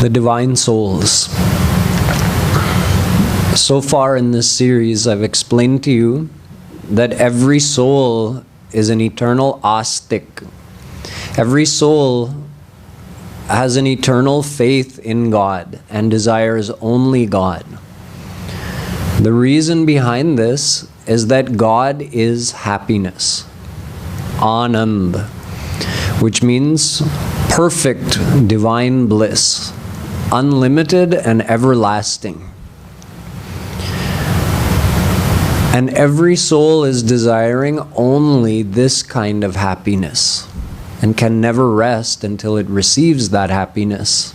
The divine souls. So far in this series, I've explained to you that every soul is an eternal astik. Every soul has an eternal faith in God and desires only God. The reason behind this is that God is happiness, Anand, which means perfect divine bliss, unlimited and everlasting. And every soul is desiring only this kind of happiness and can never rest until it receives that happiness.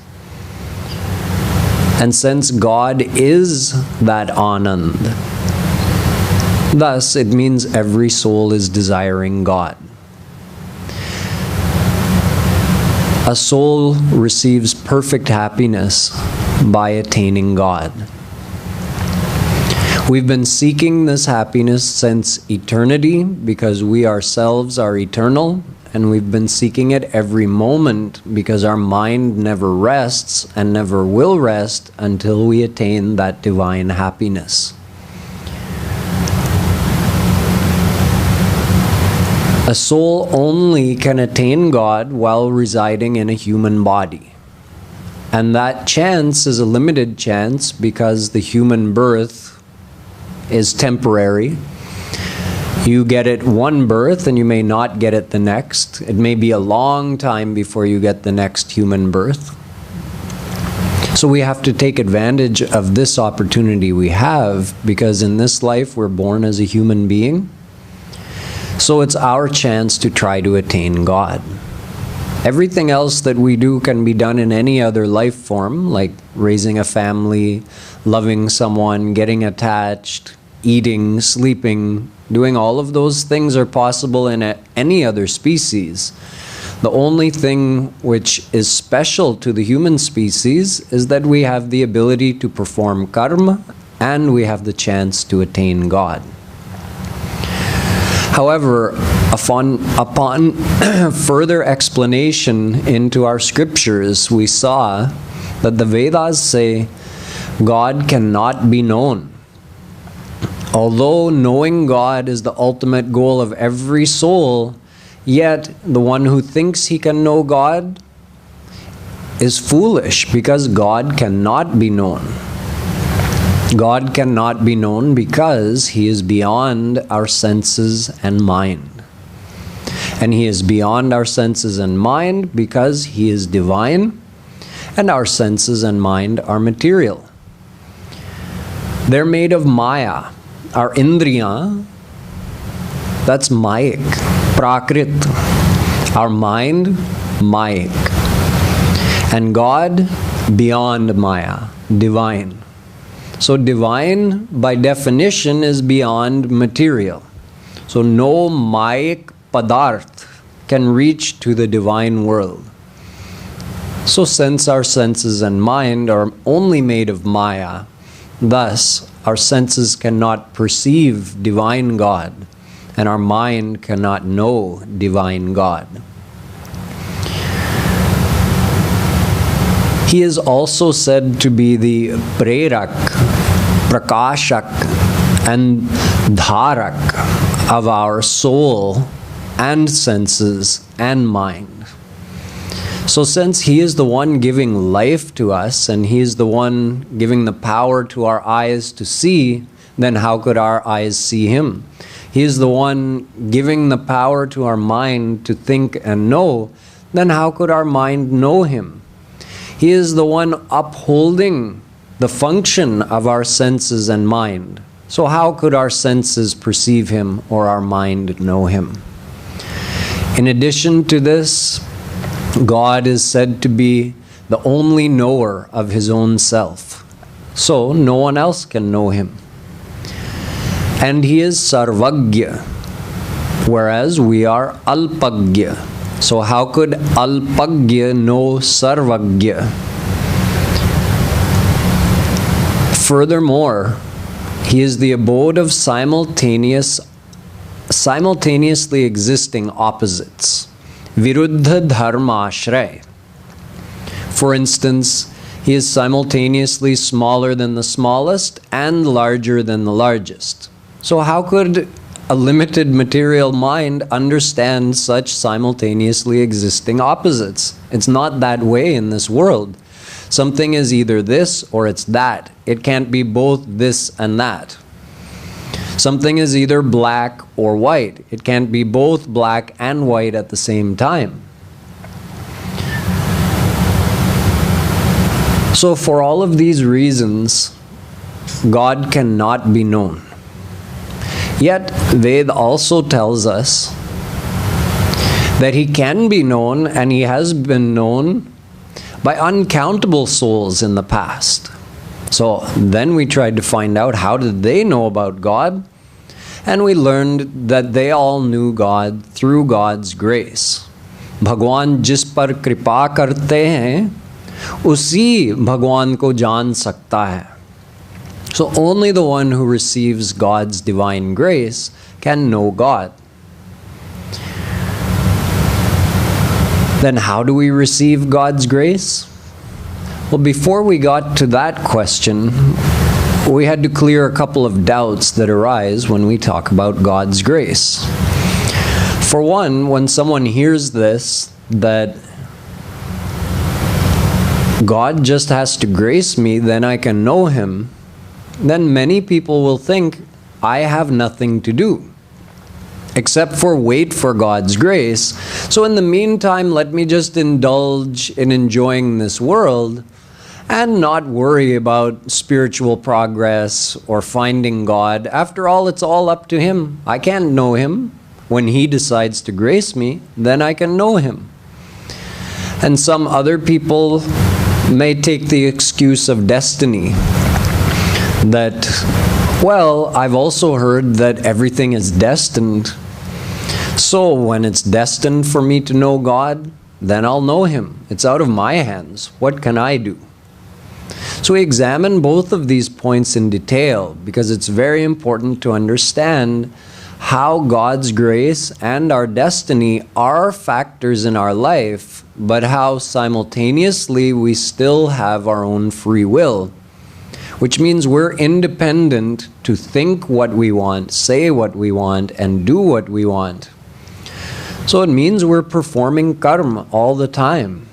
And since God is that Anand, thus it means every soul is desiring God. A soul receives perfect happiness by attaining God. We've been seeking this happiness since eternity because we ourselves are eternal, and we've been seeking it every moment because our mind never rests and never will rest until we attain that divine happiness. A soul only can attain God while residing in a human body. And that chance is a limited chance because the human birth is temporary. You get it one birth and you may not get it the next. It may be a long time before you get the next human birth. So we have to take advantage of this opportunity we have, because in this life we're born as a human being. So it's our chance to try to attain God. Everything else that we do can be done in any other life form, like raising a family, loving someone, getting attached, eating, sleeping. Doing all of those things are possible in any other species. The only thing which is special to the human species is that we have the ability to perform karma and we have the chance to attain God. However, upon further explanation into our scriptures, we saw that the Vedas say God cannot be known. Although knowing God is the ultimate goal of every soul, yet the one who thinks he can know God is foolish, because God cannot be known. God cannot be known because He is beyond our senses and mind. And He is beyond our senses and mind because He is divine, and our senses and mind are material. They're made of Maya. Our Indriya, that's Mayik, Prakrit. Our mind, Mayik. And God, beyond Maya, divine. So divine, by definition, is beyond material. So no Mayik Padarth can reach to the divine world. So since our senses and mind are only made of Maya, thus our senses cannot perceive divine God, and our mind cannot know divine God. He is also said to be the Prerak, Prakashak, and Dharak of our soul and senses and mind. So since He is the one giving life to us, and He is the one giving the power to our eyes to see, then how could our eyes see Him? He is the one giving the power to our mind to think and know, then how could our mind know Him? He is the one upholding the function of our senses and mind. So how could our senses perceive Him or our mind know Him? In addition to this, God is said to be the only knower of His own self. So no one else can know Him. And He is Sarvagya, whereas we are Alpagya. So how could Alpagya know Sarvagya? Furthermore, He is the abode of simultaneously existing opposites. Viruddha dharma ashray. For instance, He is simultaneously smaller than the smallest and larger than the largest. So how could a limited material mind understand such simultaneously existing opposites? It's not that way in this world. Something is either this or it's that. It can't be both this and that. Something is either black or white. It can't be both black and white at the same time. So for all of these reasons, God cannot be known. Yet Ved also tells us that He can be known, and He has been known by uncountable souls in the past. So then we tried to find out, how did they know about God? And we learned that they all knew God through God's grace. Bhagwan jis par kripa karte hain, usi Bhagwan ko jaan sakta hai. So only the one who receives God's divine grace can know God. Then how do we receive God's grace? Well, before we got to that question, we had to clear a couple of doubts that arise when we talk about God's grace. For one, when someone hears this, that God just has to grace me, then I can know Him, then many people will think, I have nothing to do except for wait for God's grace. So in the meantime, let me just indulge in enjoying this world and not worry about spiritual progress or finding God. After all, it's all up to Him. I can't know Him. When He decides to grace me, then I can know Him. And some other people may take the excuse of destiny, that, well, I've also heard that everything is destined. So when it's destined for me to know God, then I'll know Him. It's out of my hands. What can I do? So we examine both of these points in detail because it's very important to understand how God's grace and our destiny are factors in our life, but how simultaneously we still have our own free will, which means we're independent to think what we want, say what we want, and do what we want. So it means we're performing karma all the time.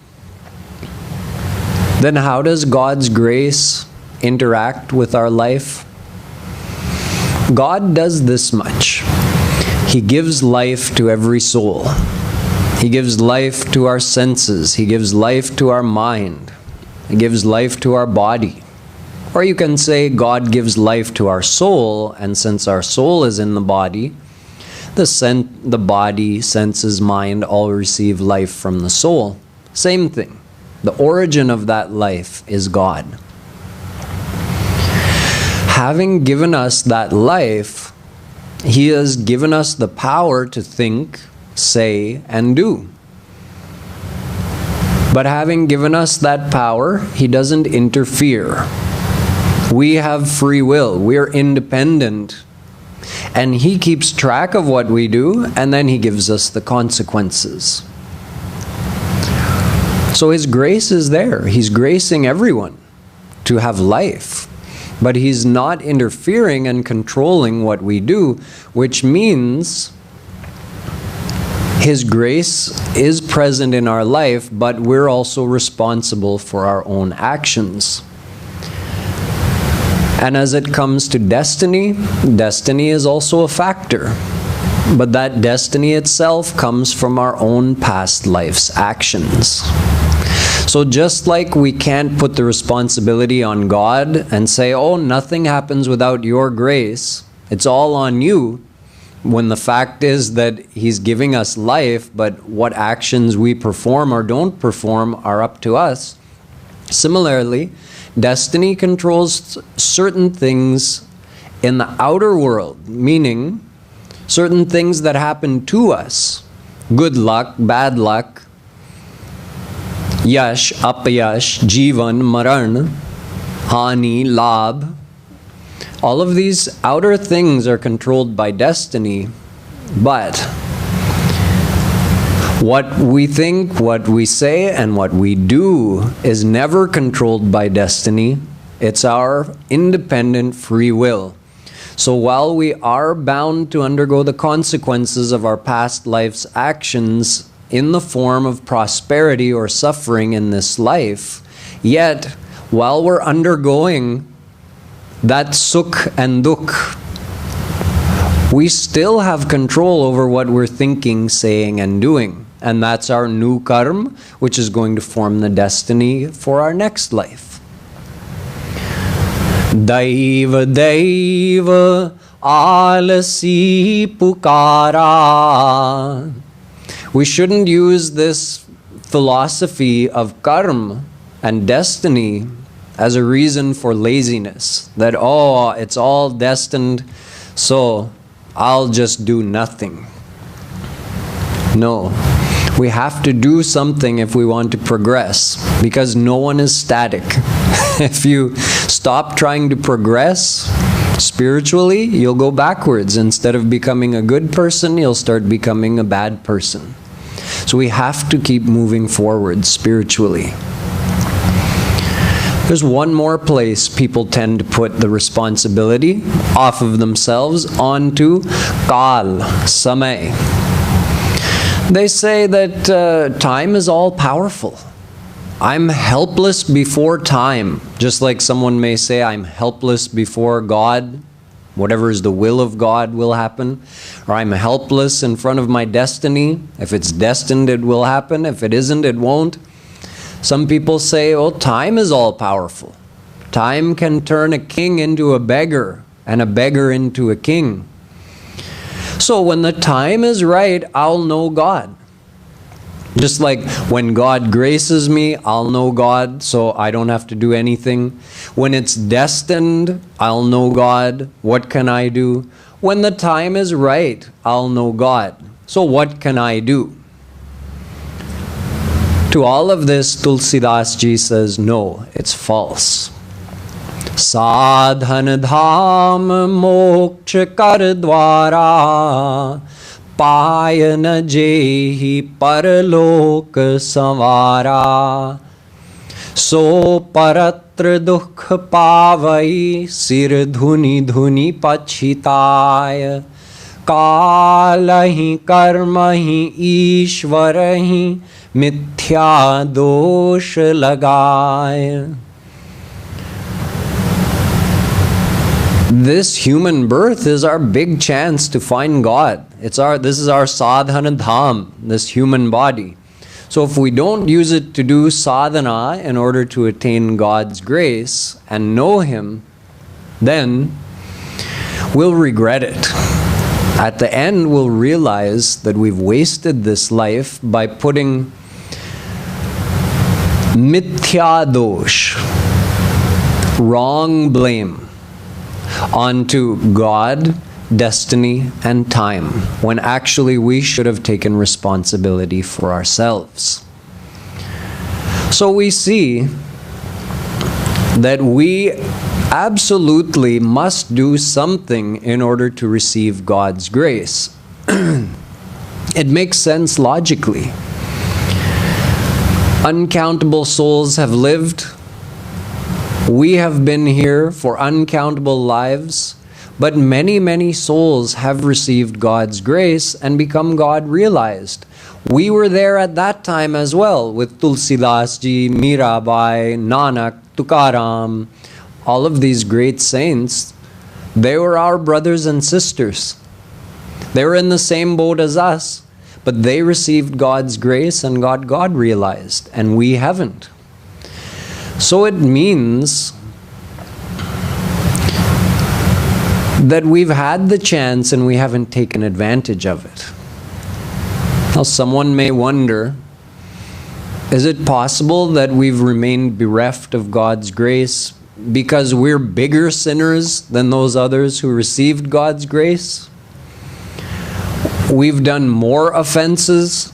Then how does God's grace interact with our life? God does this much. He gives life to every soul. He gives life to our senses. He gives life to our mind. He gives life to our body. Or you can say God gives life to our soul, and since our soul is in the body, the body, senses, mind all receive life from the soul. Same thing. The origin of that life is God. Having given us that life, He has given us the power to think, say, and do. But having given us that power, He doesn't interfere. We have free will. We are independent. And He keeps track of what we do, and then He gives us the consequences. So His grace is there. He's gracing everyone to have life. But He's not interfering and controlling what we do, which means His grace is present in our life, but we're also responsible for our own actions. And as it comes to destiny, destiny is also a factor. But that destiny itself comes from our own past life's actions. So just like we can't put the responsibility on God and say, oh, nothing happens without your grace, it's all on you, when the fact is that He's giving us life, but what actions we perform or don't perform are up to us. Similarly, destiny controls certain things in the outer world, meaning certain things that happen to us. Good luck, bad luck, yash, apayash, jivan, maran, hani, labh. All of these outer things are controlled by destiny, but What we think, what we say, and what we do is never controlled by destiny. It's our independent free will. So while we are bound to undergo the consequences of our past life's actions in the form of prosperity or suffering in this life, yet while we're undergoing that sukh and dukh, we still have control over what we're thinking, saying, and doing. And that's our new karma, which is going to form the destiny for our next life. Daiva Daiva Alasi Pukara. We shouldn't use this philosophy of karma and destiny as a reason for laziness. That, oh, it's all destined, so I'll just do nothing. No. We have to do something if we want to progress, because no one is static. If you stop trying to progress spiritually, you'll go backwards. Instead of becoming a good person, you'll start becoming a bad person. So we have to keep moving forward spiritually. There's one more place people tend to put the responsibility off of themselves onto Kal, Samay. They say that time is all powerful. I'm helpless before time. Just like someone may say, I'm helpless before God. Whatever is the will of God will happen. Or I'm helpless in front of my destiny. If it's destined, it will happen. If it isn't, it won't. Some people say, oh, time is all powerful. Time can turn a king into a beggar and a beggar into a king. So when the time is right, I'll know God. Just like when God graces me, I'll know God, so I don't have to do anything. When it's destined, I'll know God. What can I do? When the time is right, I'll know God. So what can I do? To all of this, Tulsidas Ji says, no, it's false. Sadhan dham moksha kar dwara payan jehi parlok samvara so paratra dukh pavai sir dhuni dhuni pachitaya kalahi karmahi ishvarahi mithya dosh lagaya. This human birth is our big chance to find God. This is our sadhana dham, this human body. So if we don't use it to do sadhana in order to attain God's grace and know Him, then we'll regret it. At the end, we'll realize that we've wasted this life by putting mithya dosh, wrong blame, onto God, destiny, and time, when actually we should have taken responsibility for ourselves. So we see that we absolutely must do something in order to receive God's grace. It makes sense logically. Uncountable souls have lived. We have been here for uncountable lives, but many, many souls have received God's grace and become God realized. We were there at that time as well, with Tulsidas Ji, Mirabai, Nanak, Tukaram, all of these great saints. They were our brothers and sisters. They were in the same boat as us, but they received God's grace and got God realized, and we haven't. So it means that we've had the chance and we haven't taken advantage of it. Now someone may wonder, is it possible that we've remained bereft of God's grace because we're bigger sinners than those others who received God's grace? We've done more offenses.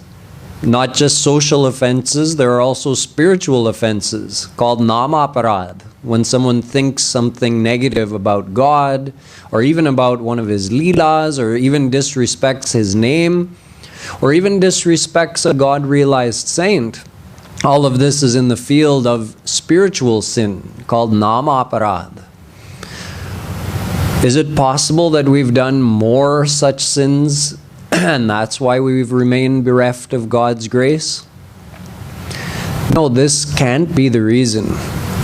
Not just social offenses, there are also spiritual offenses called namaparad. When someone thinks something negative about God, or even about one of His leelas, or even disrespects His name, or even disrespects a God-realized saint, all of this is in the field of spiritual sin called nama aparad. Is it possible that we've done more such sins and that's why we've remained bereft of God's grace? No, this can't be the reason,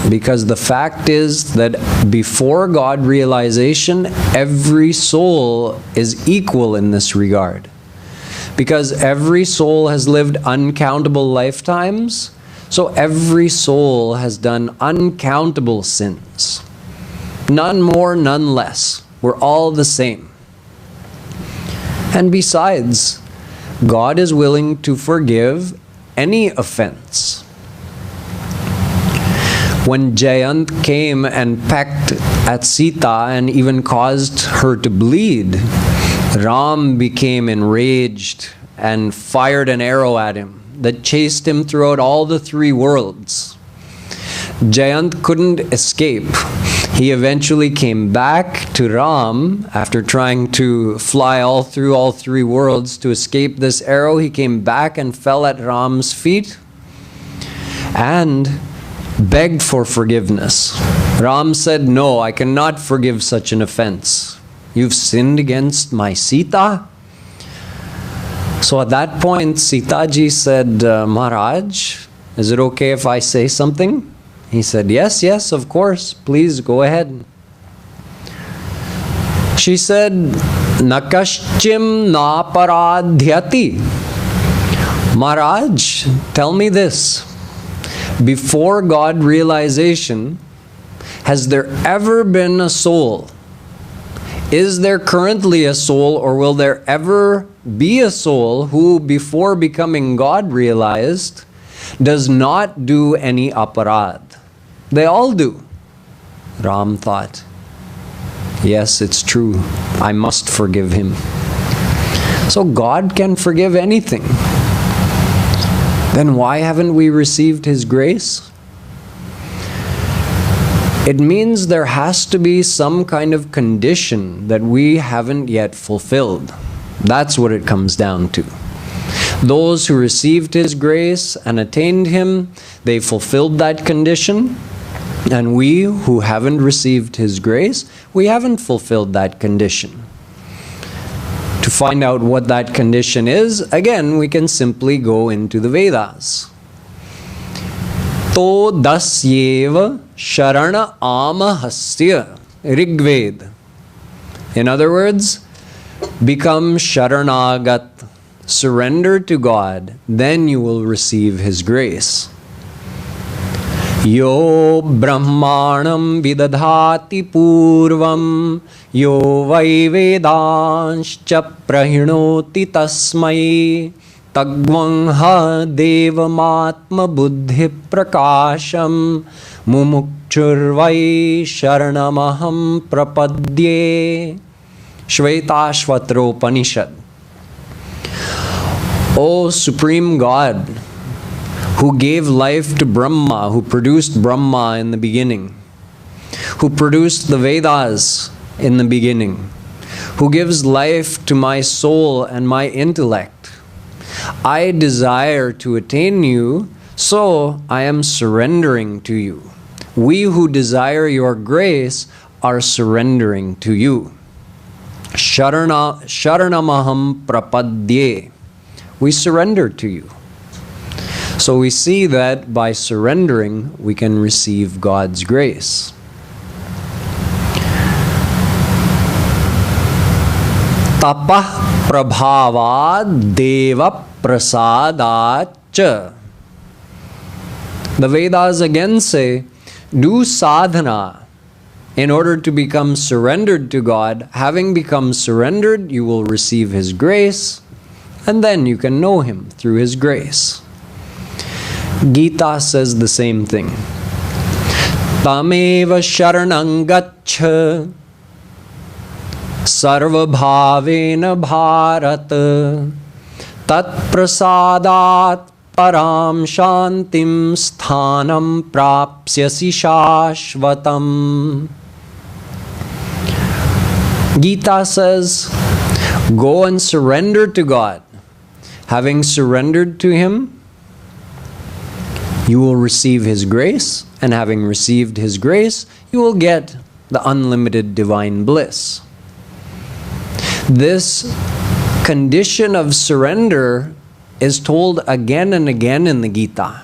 because the fact is that before God realization, every soul is equal in this regard. Because every soul has lived uncountable lifetimes, so every soul has done uncountable sins. None more, none less. We're all the same. And besides, God is willing to forgive any offense. When Jayant came and pecked at Sita and even caused her to bleed, Ram became enraged and fired an arrow at him that chased him throughout all the three worlds. Jayant couldn't escape. He eventually came back to Ram after trying to fly all through all three worlds to escape this arrow. He came back and fell at Ram's feet and begged for forgiveness. Ram said, "No, I cannot forgive such an offense. You've sinned against my Sita." So at that point, Sita ji said, "Maharaj, is it okay if I say something?" He said, "Yes, yes, of course. Please go ahead." She said, "Nakaschim naparadhyati." Maharaj, tell me this. Before God realization, has there ever been a soul? Is there currently a soul, or will there ever be a soul who, before becoming God realized, does not do any aparad? They all do. Ram thought, yes, it's true. I must forgive him. So God can forgive anything. Then why haven't we received His grace? It means there has to be some kind of condition that we haven't yet fulfilled. That's what it comes down to. Those who received His grace and attained Him, they fulfilled that condition. And we who haven't received His grace, we haven't fulfilled that condition. To find out what that condition is, again, we can simply go into the Vedas. To dasyeva sharana amahasya Rigved. In other words, become sharanagat, surrender to God, then you will receive His grace. Yo brahmanam vidadhati purvam yo vai vedanscha prahinoti tasmai tagvang ha devamatma buddhi prakasham mumukchurvai sharanamaham prapadye. Shvetashvatropanishad. O Supreme God, who gave life to Brahma, who produced Brahma in the beginning, who produced the Vedas in the beginning, who gives life to my soul and my intellect. I desire to attain you, so I am surrendering to you. We who desire your grace are surrendering to you. Sharanamaham prapadye. We surrender to you. So we see that by surrendering, we can receive God's grace. Tapah prabhavad deva prasadacha. The Vedas again say, do sadhana in order to become surrendered to God. Having become surrendered, you will receive His grace, and then you can know Him through His grace. Gita says the same thing. Tameva sharanam gaccha sarva bhavena bharata tat prasadat param shantim sthanam prapsyasi shashvatam. Gita says, go and surrender to God. Having surrendered to Him, you will receive His grace, and having received His grace, you will get the unlimited divine bliss. This condition of surrender is told again and again in the Gita.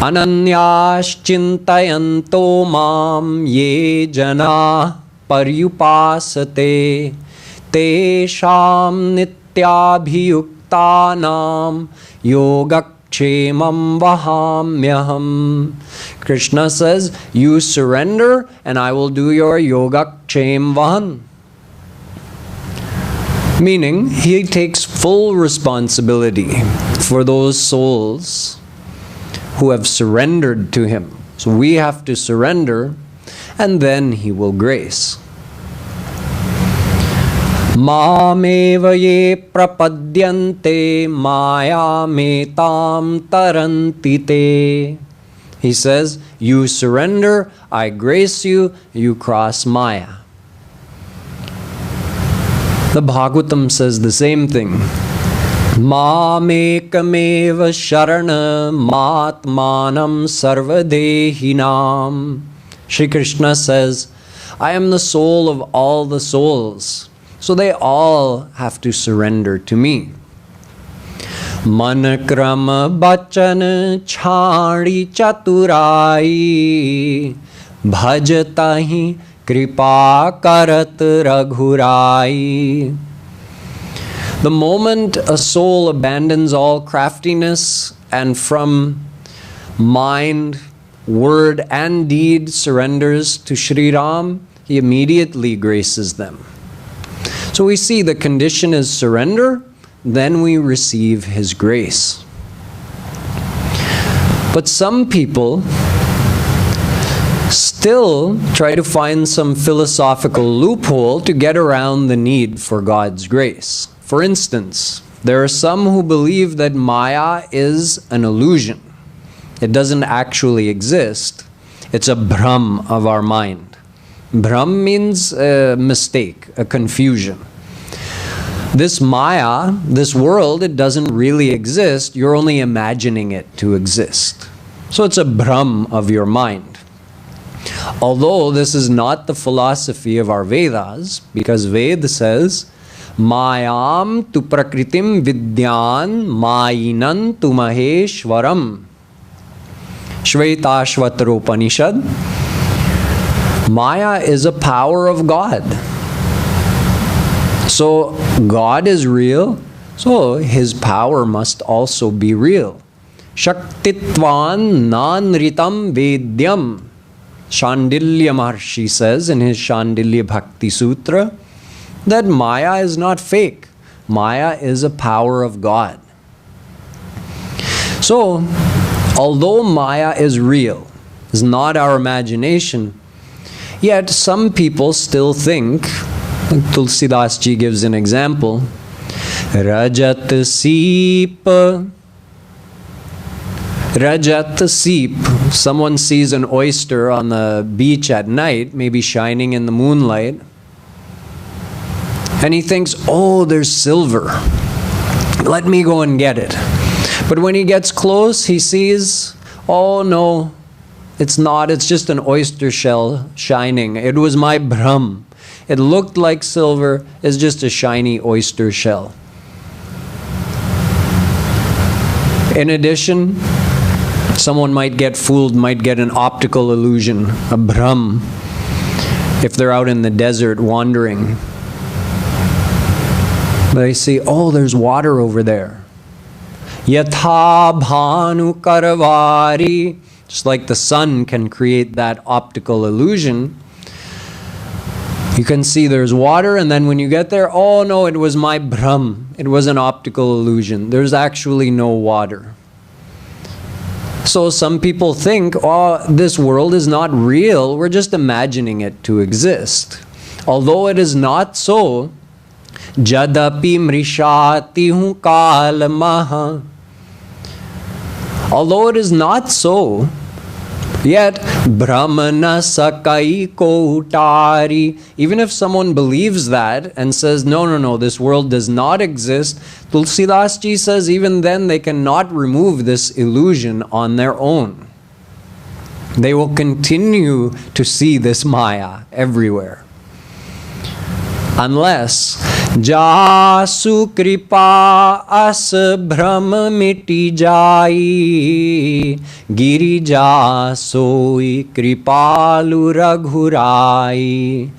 Ananyas chintayanto mam ye jana paryupasate tesham nityabhiyuktanam yogakshemam vahamyaham. Krishna says, you surrender and I will do your yogakshema vahan. Meaning, He takes full responsibility for those souls who have surrendered to Him. So we have to surrender, and then He will grace. Mameva ye prapadyante maya metam tarantite. He says, you surrender, I grace you, you cross Maya. The Bhagavatam says the same thing. Mamekameva sharana matmanam sarvadehinam. Shri Krishna says, I am the soul of all the souls. So they all have to surrender to me. Manakrama bachana chhari chaturai bhajatahi kripa karat raghurai. The moment a soul abandons all craftiness and from mind, word and deed surrenders to Shri Ram, He immediately graces them. So we see the condition is surrender, then we receive His grace. But some people still try to find some philosophical loophole to get around the need for God's grace. For instance, there are some who believe that Maya is an illusion. It doesn't actually exist. It's a bhram of our mind. Bhram means a mistake, a confusion. This Maya, this world, it doesn't really exist. You're only imagining it to exist. So it's a bhram of your mind. Although this is not the philosophy of our Vedas, because Veda says, Mayam tu prakritim vidyan mayinan tu maheshwaram. Shvetashvataropanishad. Maya is a power of God. So God is real, so His power must also be real. Shaktitvan nanritam vedyam. Shandilya Maharshi says in his Shandilya Bhakti Sutra that Maya is not fake. Maya is a power of God. So, although Maya is real, is not our imagination, yet some people still think, like Tulsidas Ji gives an example, Rajat Seep. Rajat Seep. Someone sees an oyster on the beach at night, maybe shining in the moonlight, and he thinks, oh, there's silver. Let me go and get it. But when he gets close, he sees, oh no, it's not. It's just an oyster shell shining. It was my bhram. It looked like silver. It's just a shiny oyster shell. In addition, someone might get fooled, might get an optical illusion, a bhram, if they're out in the desert wandering. They see, oh, there's water over there. Yatha bhanu karavari. Just like the sun can create that optical illusion. You can see there's water, and then when you get there, oh no, it was my bhram. It was an optical illusion. There's actually no water. So some people think, oh, this world is not real. We're just imagining it to exist. Although it is not so, Jadapi mrishati hu kalamaha. Although it is not so, Yet, Brahmana Sakai Kotari, even if someone believes that and says, no, this world does not exist, Tulsidas Ji says even then they cannot remove this illusion on their own. They will continue to see this Maya everywhere. Unless Jasu Kripa As Brahma Miti Jai Giri Jasoi Kripalu Raghurai.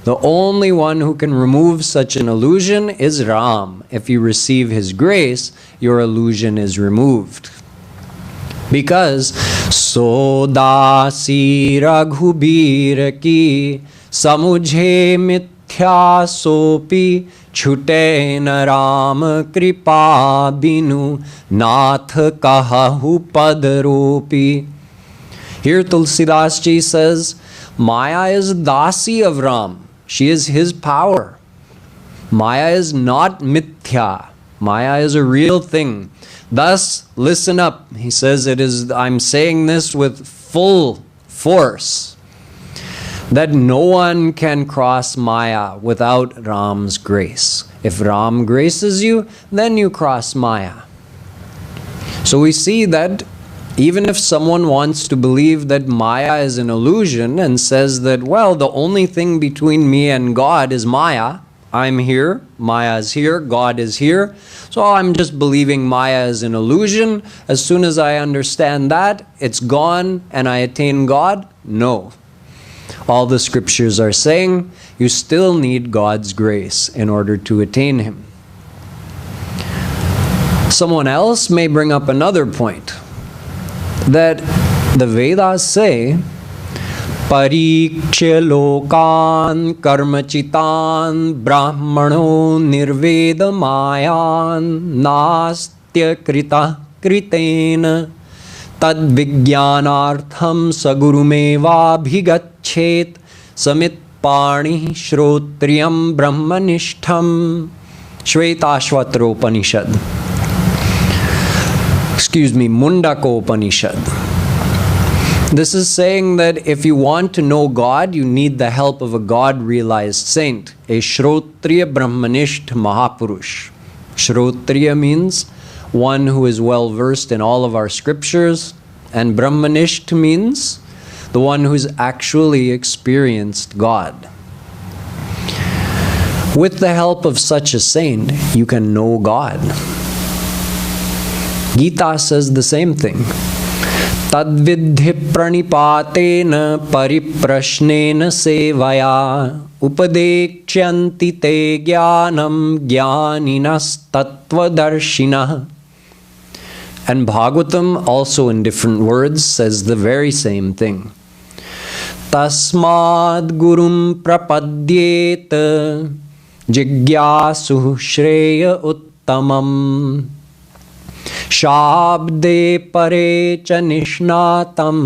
The only one who can remove such an illusion is Ram. If you receive his grace, your illusion is removed. Because Sodasi Raghubir Ki Samujhe Mithya Sopi Chute Naram Kripa Binu Nath Kahahu Padaropi. Here Tulsidas Ji says, Maya is Dasi of Ram. She is his power. Maya is not mithya. Maya is a real thing. Thus, listen up. He says I'm saying this with full force, that no one can cross Maya without Ram's grace. If Ram graces you, then you cross Maya. So we see that even if someone wants to believe that Maya is an illusion and says that, well, the only thing between me and God is Maya, I'm here, Maya is here, God is here, so I'm just believing Maya is an illusion. As soon as I understand that, it's gone and I attain God. No. All the scriptures are saying you still need God's grace in order to attain Him. Someone else may bring up another point, that the Vedas say, Pariksha lokan karmachitan brahmano nirveda mayan nastya krita kritena tad vijnanartham sagurumeva bhigachet samit pani shrotriyam brahmanishtham. Shvetashvatra Upanishad. Mundaka Upanishad. This is saying that if you want to know God, you need the help of a God-realized saint, a Shrotriya Brahmanisht Mahapurush. Shrotriya means one who is well versed in all of our scriptures, and Brahmanisht means the one who's actually experienced God. With the help of such a saint, you can know God. Gita says the same thing. Tadvidhi pranipatena pariprashnena sevaya upadekshyanti te jnanam jnaninas tattvadarshina. And Bhagavatam, also in different words, says the very same thing. Tasmad gurum prapadyeta jigyasu shreya uttamam Shabde pare cha nishnatam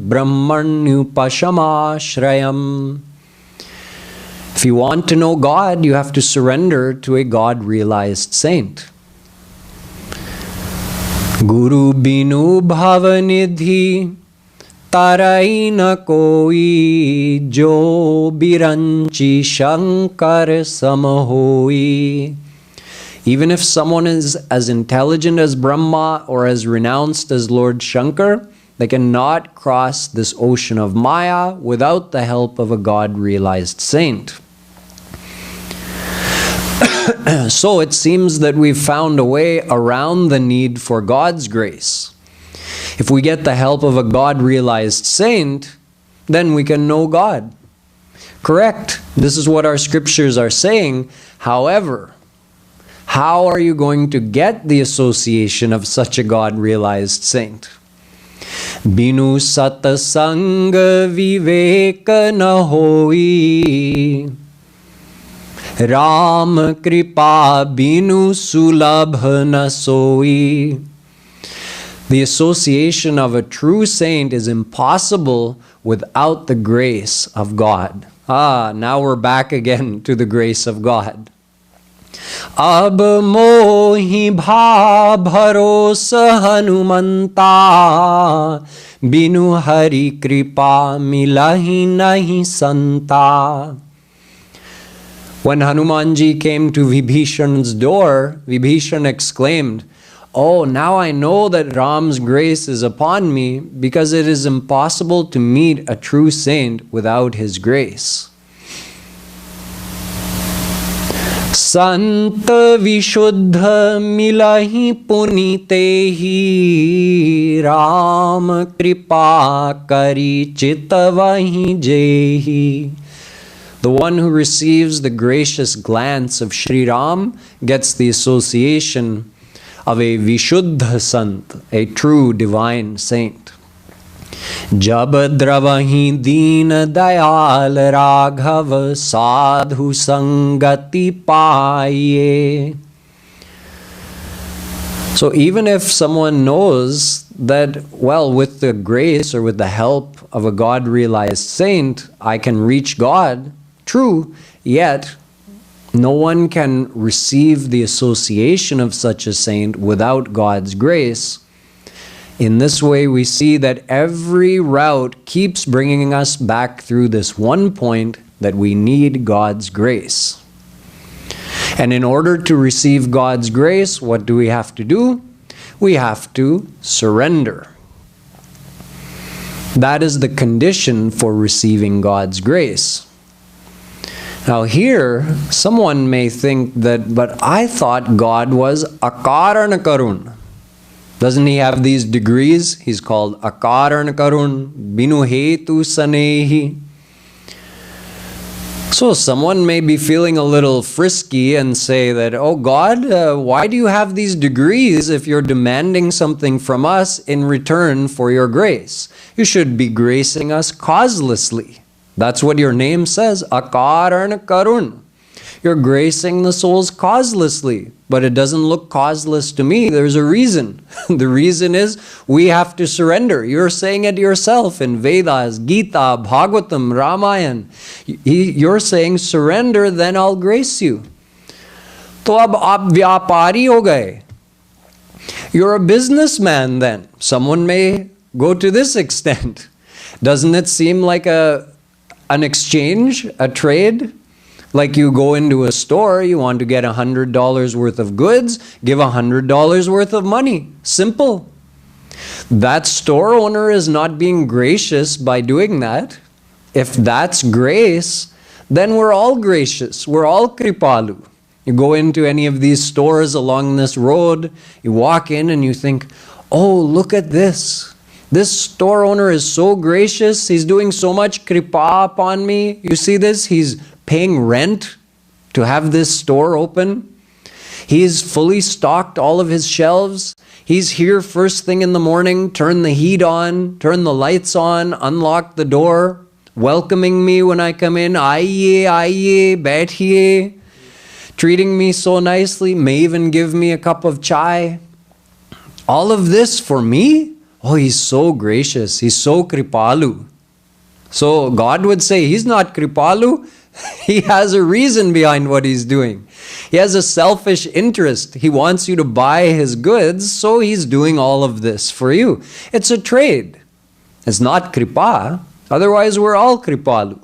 brahmanyupashamashrayam. If you want to know God, you have to surrender to a God-realized saint. Guru binu bhavanidhi tarai na koi jo biranchi shankar samahoi. Even if someone is as intelligent as Brahma or as renounced as Lord Shankar, they cannot cross this ocean of Maya without the help of a God-realized saint. So it seems that we've found a way around the need for God's grace. If we get the help of a God-realized saint, then we can know God. Correct. This is what our scriptures are saying. However, how are you going to get the association of such a God-realized saint? Binu satasanga viveka na hoi Ram kripa binu sulabha na soi. The association of a true saint is impossible without the grace of God. Now we're back again to the grace of God. अब मोहि भा भरोस हनुमंता, बिनु हरि कृपा मिलहि नहीं संता. When Hanumanji came to Vibhishan's door, Vibhishan exclaimed, "Oh, now I know that Ram's grace is upon me, because it is impossible to meet a true saint without his grace." Sant vishuddha milahi punitehi, Ram kripa kari chitavahi jehi. The one who receives the gracious glance of Shri Ram gets the association of a Vishuddha Sant, a true divine saint. Jab dravahi deen dayal raghav, sadhu sangati paaye. So even if someone knows that, well, with the grace or with the help of a God-realized saint, I can reach God, true, yet no one can receive the association of such a saint without God's grace. In this way, we see that every route keeps bringing us back through this one point that we need God's grace. And in order to receive God's grace, what do we have to do? We have to surrender. That is the condition for receiving God's grace. Now here, someone may think that, but I thought God was Akarana Karun. Doesn't he have these degrees? He's called Akarana Karun, Binu Hetu Sanehi. So someone may be feeling a little frisky and say that, oh God, why do you have these degrees if you're demanding something from us in return for your grace? You should be gracing us causelessly. That's what your name says, Akarana Karun. You're gracing the souls causelessly, but it doesn't look causeless to me. There's a reason. The reason is we have to surrender. You're saying it yourself in Vedas, Gita, Bhagavatam, Ramayana. You're saying surrender, then I'll grace you. To ab aap vyapari ho gaye. You're a businessman then. Someone may go to this extent. Doesn't it seem like an exchange, a trade? Like you go into a store, you want to get $100 worth of goods, give $100 worth of money. Simple. That store owner is not being gracious by doing that. If that's grace, then we're all gracious. We're all Kripalu. You go into any of these stores along this road, you walk in and you think, oh, look at this. This store owner is so gracious. He's doing so much kripa upon me. You see this? He's paying rent to have this store open. He's fully stocked all of his shelves. He's here first thing in the morning, turn the heat on, turn the lights on, unlock the door, welcoming me when I come in. Aiye, aiye, baithiye. Treating me so nicely, may even give me a cup of chai. All of this for me? Oh, he's so gracious. He's so Kripalu. So God would say, he's not Kripalu. He has a reason behind what he's doing. He has a selfish interest. He wants you to buy his goods, so he's doing all of this for you. It's a trade. It's not Kripa. Otherwise, we're all Kripalu.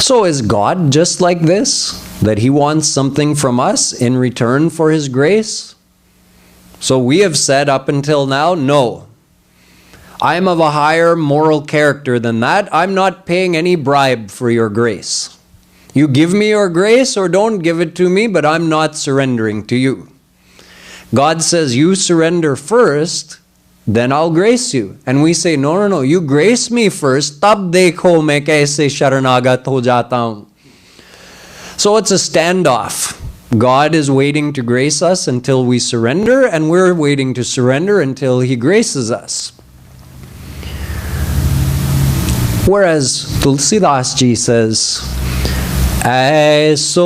So is God just like this? That he wants something from us in return for his grace? So we have said up until now, no. I'm of a higher moral character than that. I'm not paying any bribe for your grace. You give me your grace or don't give it to me, but I'm not surrendering to you. God says, you surrender first, then I'll grace you. And we say, no, no, no, you grace me first, tab dekho main kaise sharanagat ho jata hun. So it's a standoff. God is waiting to grace us until we surrender, and we're waiting to surrender until he graces us. Whereas Tulsidas ji says, Aisa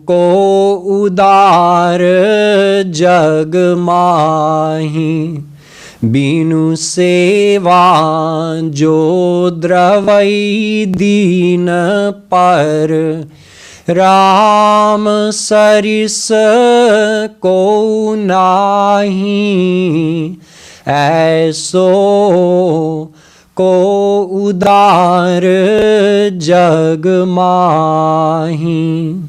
ko udar jag mahi, binu seva jo dravai deen par, Ram सरिस को नाही, ऐसो को उदार जग माही.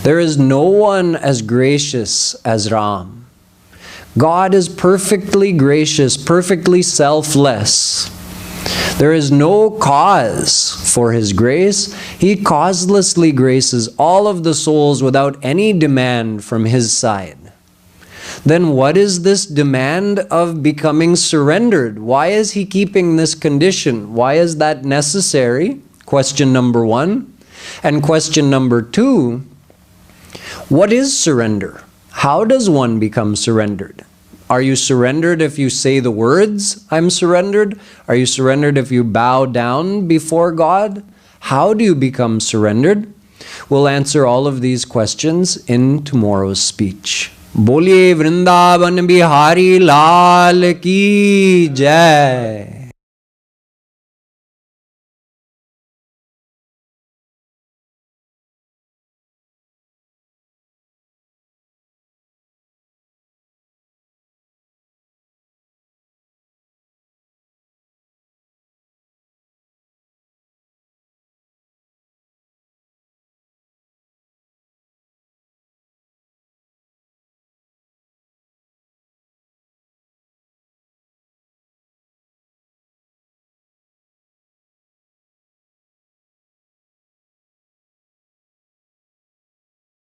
There is no one as gracious as Ram. God is perfectly gracious, perfectly selfless. There is no cause for His grace. He causelessly graces all of the souls without any demand from His side. Then what is this demand of becoming surrendered? Why is He keeping this condition? Why is that necessary? Question number 1. And question number 2, what is surrender? How does one become surrendered? Are you surrendered if you say the words, I'm surrendered? Are you surrendered if you bow down before God? How do you become surrendered? We'll answer all of these questions in tomorrow's speech. Boliye Vrindavan Bihari Lal Ki Jai.